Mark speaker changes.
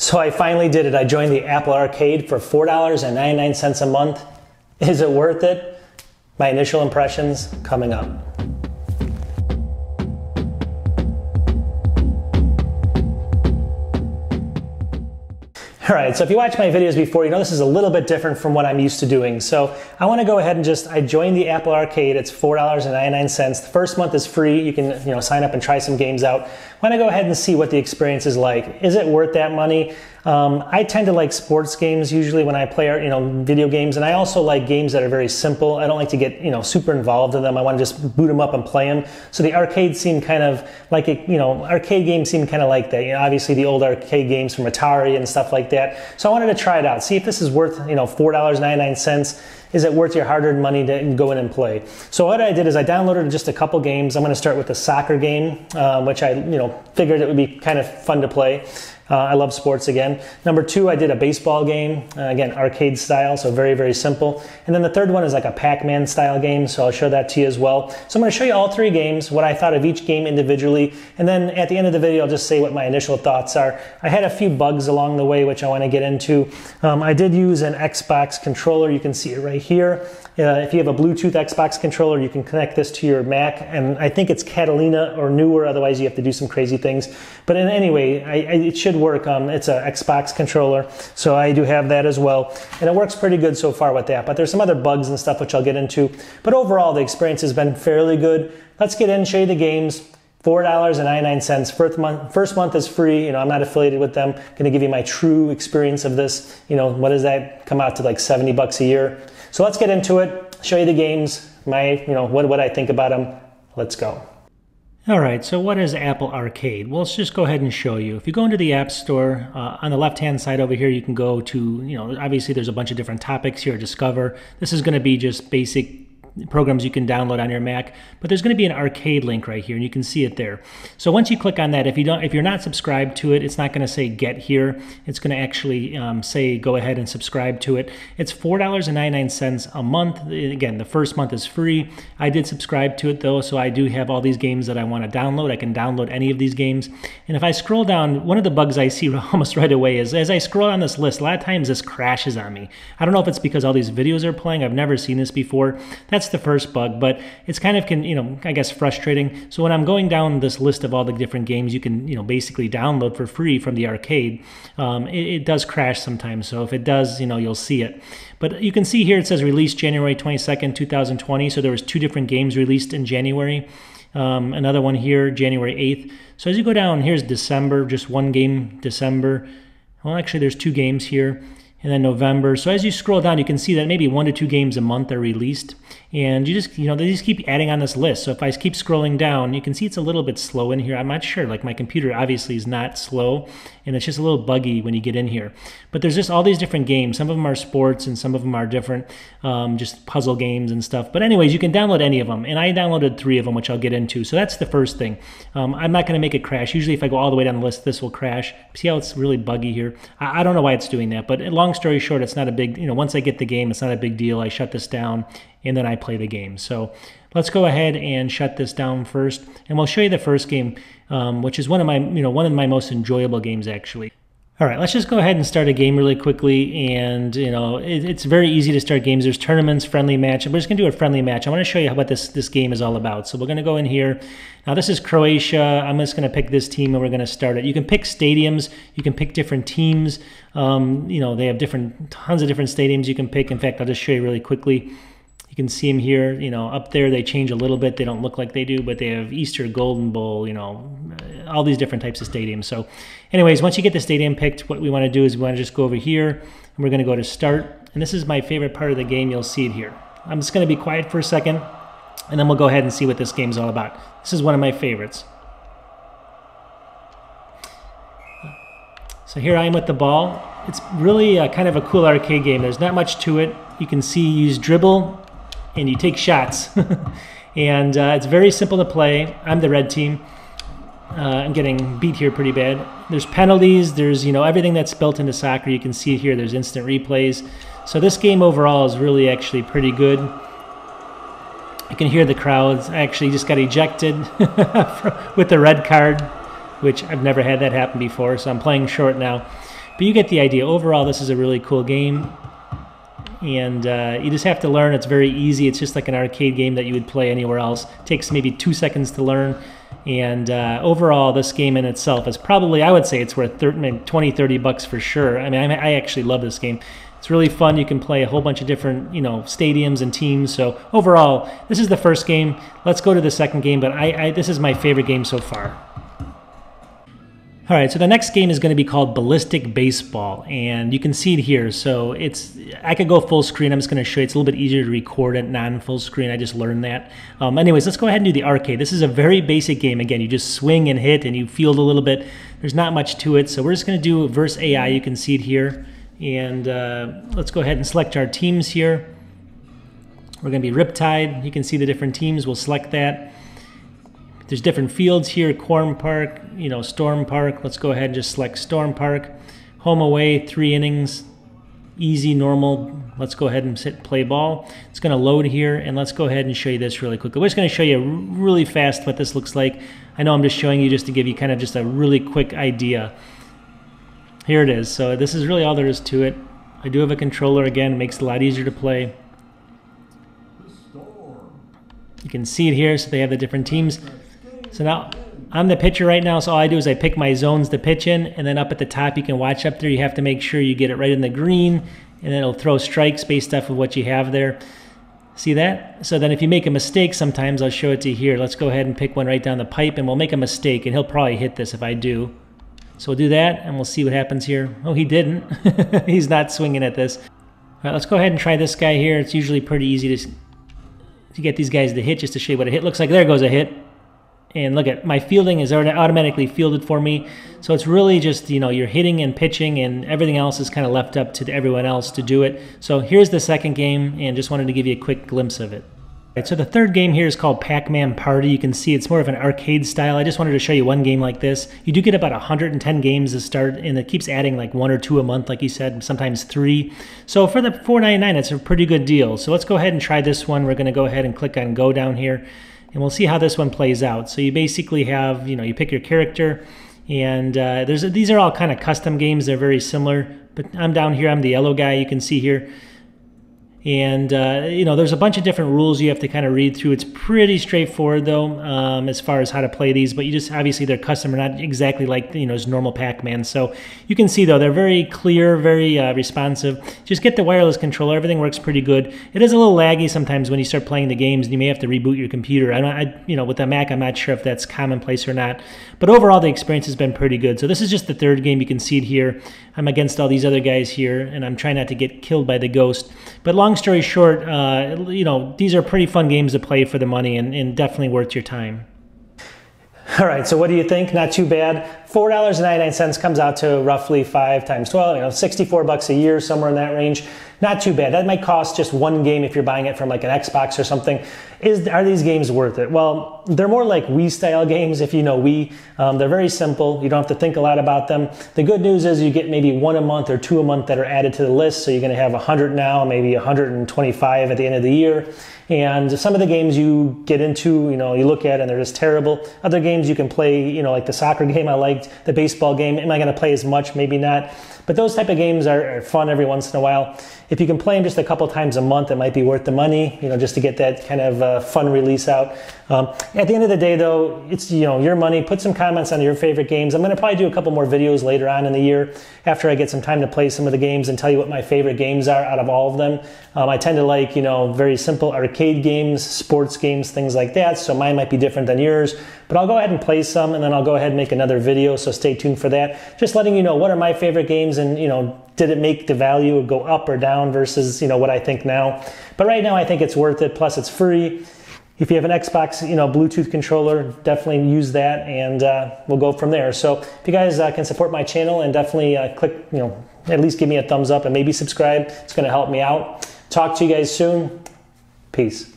Speaker 1: So I finally did it. I joined the Apple Arcade for $4.99 a month. Is it worth it? My initial impressions coming up. All right, so if you watch my videos before, you know this is a little bit different from what I'm used to doing. So I want to go ahead and I joined the Apple Arcade. It's $4.99. The first month is free. You can sign up and try some games out. I want to go ahead and see what the experience is like. Is it worth that money? I tend to like sports games usually when I play video games, and I also like games that are very simple. I don't like to get super involved in them. I want to just boot them up and play them. So the arcade seemed kind of like arcade games seem kind of like that. Obviously the old arcade games from Atari and stuff like that. So I wanted to try it out, see if this is worth $4.99. Is it worth your hard-earned money to go in and play? So what I did is I downloaded just a couple games. I'm going to start with the soccer game, which I figured it would be kind of fun to play. I love sports again. Number 2, I did a baseball game, again, arcade style, so very, very simple. And then the third one is like a Pac-Man style game, so I'll show that to you as well. So I'm going to show you all 3 games, what I thought of each game individually, and then at the end of the video, I'll just say what my initial thoughts are. I had a few bugs along the way, which I want to get into. I did use an Xbox controller. You can see it right here. If you have a Bluetooth Xbox controller, you can connect this to your Mac, and I think it's Catalina or newer, otherwise you have to do some crazy things. But anyway, it should work. It's an Xbox controller, so I do have that as well, and it works pretty good so far with that. But there's some other bugs and stuff which I'll get into. But overall, the experience has been fairly good. Let's get in and show you the games. $4.99. First month is free. I'm not affiliated with them. Going to give you my true experience of this. What does that come out to, like $70 a year? So let's get into it. Show you the games. What I think about them. Let's go. All right, so what is Apple Arcade? Well, let's just go ahead and show you. If you go into the App Store, on the left-hand side over here, you can go to, obviously there's a bunch of different topics here, Discover. This is going to be just basic programs you can download on your Mac, but there's going to be an arcade link right here, and you can see it there. So once you click on that, if you're not subscribed to it, it's not going to say get here. It's going to actually say go ahead and subscribe to it. It's $4.99 a month. Again, the first month is free. I did subscribe to it though, so I do have all these games that I want to download. I can download any of these games. And if I scroll down, one of the bugs I see almost right away is as I scroll on this list, a lot of times this crashes on me. I don't know if it's because all these videos are playing. I've never seen this before. That's the first bug, but it's kind of I guess frustrating. So when I'm going down this list of all the different games you can basically download for free from the arcade, it does crash sometimes. So if it does, you'll see it. But you can see here it says released January 22nd, 2020. So there was 2 different games released in January. Another one here, January 8th. So as you go down, here's December, just one game, December. Well, actually there's 2 games here. And then November. So as you scroll down, you can see that maybe 1 to 2 games a month are released. And you just, they just keep adding on this list. So if I keep scrolling down, you can see it's a little bit slow in here. I'm not sure, like my computer obviously is not slow, and it's just a little buggy when you get in here. But there's just all these different games. Some of them are sports and some of them are different, just puzzle games and stuff. But anyways, you can download any of them. And I downloaded 3 of them, which I'll get into. So that's the first thing. I'm not going to make it crash. Usually if I go all the way down the list, this will crash. See how it's really buggy here? I don't know why it's doing that, but long story short, it's not a big, once I get the game, it's not a big deal. I shut this down and then I play the game. So let's go ahead and shut this down first, and we'll show you the first game, which is one of my most enjoyable games actually. All right, let's just go ahead and start a game really quickly, and it's very easy to start games. There's tournaments, friendly match. We're just gonna do a friendly match. I want to show you what this game is all about. So we're gonna go in here. Now this is Croatia. I'm just gonna pick this team and we're gonna start it. You can pick stadiums. You can pick different teams. They have tons of different stadiums you can pick. In fact, I'll just show you really quickly. You can see them here, up there they change a little bit. They don't look like they do, but they have Easter Golden Bowl, all these different types of stadiums. So anyways, once you get the stadium picked, what we want to do is we want to just go over here and we're going to go to start. And this is my favorite part of the game. You'll see it here. I'm just going to be quiet for a second and then we'll go ahead and see what this game's all about. This is one of my favorites. So here I am with the ball. It's really kind of a cool arcade game. There's not much to it. You can see you use dribble and you take shots. And it's very simple to play. I'm the red team. I'm getting beat here pretty bad. There's penalties. There's everything that's built into soccer. You can see here there's instant replays. So this game overall is really actually pretty good. You can hear the crowds. I actually just got ejected with the red card, which I've never had that happen before, so I'm playing short now. But you get the idea. Overall, this is a really cool game. And you just have to learn. It's very easy. It's just like an arcade game that you would play anywhere else. It takes maybe 2 seconds to learn. And overall, this game in itself is probably, I would say it's worth 20, 30 bucks for sure. I mean, I actually love this game. It's really fun. You can play a whole bunch of different, stadiums and teams. So overall, this is the first game. Let's go to the second game, but this is my favorite game so far. All right, so the next game is going to be called Ballistic Baseball, and you can see it here. So I could go full screen. I'm just going to show you. It's a little bit easier to record it non-full screen. I just learned that. Anyways, let's go ahead and do the arcade. This is a very basic game. Again, you just swing and hit, and you field a little bit. There's not much to it, so we're just going to do versus AI. You can see it here, and let's go ahead and select our teams here. We're going to be Riptide. You can see the different teams. We'll select that. There's different fields here, Corn Park, Storm Park. Let's go ahead and just select Storm Park. Home away, 3 innings, easy, normal. Let's go ahead and hit play ball. It's going to load here, and let's go ahead and show you this really quickly. We're just going to show you really fast what this looks like. I know I'm just showing you just to give you kind of just a really quick idea. Here it is. So this is really all there is to it. I do have a controller again. It makes it a lot easier to play. You can see it here, so they have the different teams. So now, I'm the pitcher right now, so all I do is I pick my zones to pitch in, and then up at the top, you can watch up there, you have to make sure you get it right in the green, and then it'll throw strikes based off of what you have there. See that? So then if you make a mistake sometimes, I'll show it to you here. Let's go ahead and pick one right down the pipe, and we'll make a mistake, and he'll probably hit this if I do. So we'll do that, and we'll see what happens here. Oh, he didn't. He's not swinging at this. All right, let's go ahead and try this guy here. It's usually pretty easy to get these guys to hit, just to show you what a hit looks like. There goes a hit. And look at my fielding is already automatically fielded for me. So it's really just, you're hitting and pitching, and everything else is kind of left up to everyone else to do it. So here's the second game, and just wanted to give you a quick glimpse of it. All right, so the third game here is called Pac-Man Party. You can see it's more of an arcade style. I just wanted to show you one game like this. You do get about 110 games to start, and it keeps adding like 1 or 2 a month, like you said, sometimes 3. So for the $4.99, it's a pretty good deal. So let's go ahead and try this one. We're going to go ahead and click on Go down here. And we'll see how this one plays out. So you basically have, you pick your character, and these are all kind of custom games. They're very similar, but I'm down here. I'm the yellow guy. You can see here. And, there's a bunch of different rules you have to kind of read through. It's pretty straightforward, though, as far as how to play these. But obviously, they're custom. They're not exactly like, as normal Pac-Man. So you can see, though, they're very clear, very responsive. Just get the wireless controller. Everything works pretty good. It is a little laggy sometimes when you start playing the games, and you may have to reboot your computer. With the Mac, I'm not sure if that's commonplace or not. But overall, the experience has been pretty good. So this is just the third game. You can see it here. I'm against all these other guys here, and I'm trying not to get killed by the ghost. But long story short, these are pretty fun games to play for the money, and definitely worth your time. All right, so what do you think? Not too bad. $4.99 comes out to roughly 5 times 12, 64 bucks a year, somewhere in that range. Not too bad. That might cost just one game if you're buying it from like an Xbox or something. Are these games worth it? Well, they're more like Wii-style games, if you know Wii. They're very simple. You don't have to think a lot about them. The good news is you get maybe 1 a month or 2 a month that are added to the list. So you're going to have 100 now, maybe 125 at the end of the year. And some of the games you get into, you look at and they're just terrible. Other games you can play, like the soccer game I liked, the baseball game. Am I going to play as much? Maybe not. But those type of games are fun every once in a while. If you can play them just a couple times a month, it might be worth the money, just to get that kind of fun release out. At the end of the day, though, it's your money. Put some comments on your favorite games. I'm going to probably do a couple more videos later on in the year after I get some time to play some of the games and tell you what my favorite games are out of all of them. I tend to like, very simple arcade games, sports games, things like that. So mine might be different than yours. But I'll go ahead and play some, and then I'll go ahead and make another video. So stay tuned for that. Just letting you know what are my favorite games, and did it make the value go up or down versus what I think now. But right now I think it's worth it. Plus it's free. If you have an Xbox, Bluetooth controller, definitely use that, and we'll go from there. So if you guys can support my channel and definitely click, at least give me a thumbs up and maybe subscribe, it's going to help me out. Talk to you guys soon. Peace.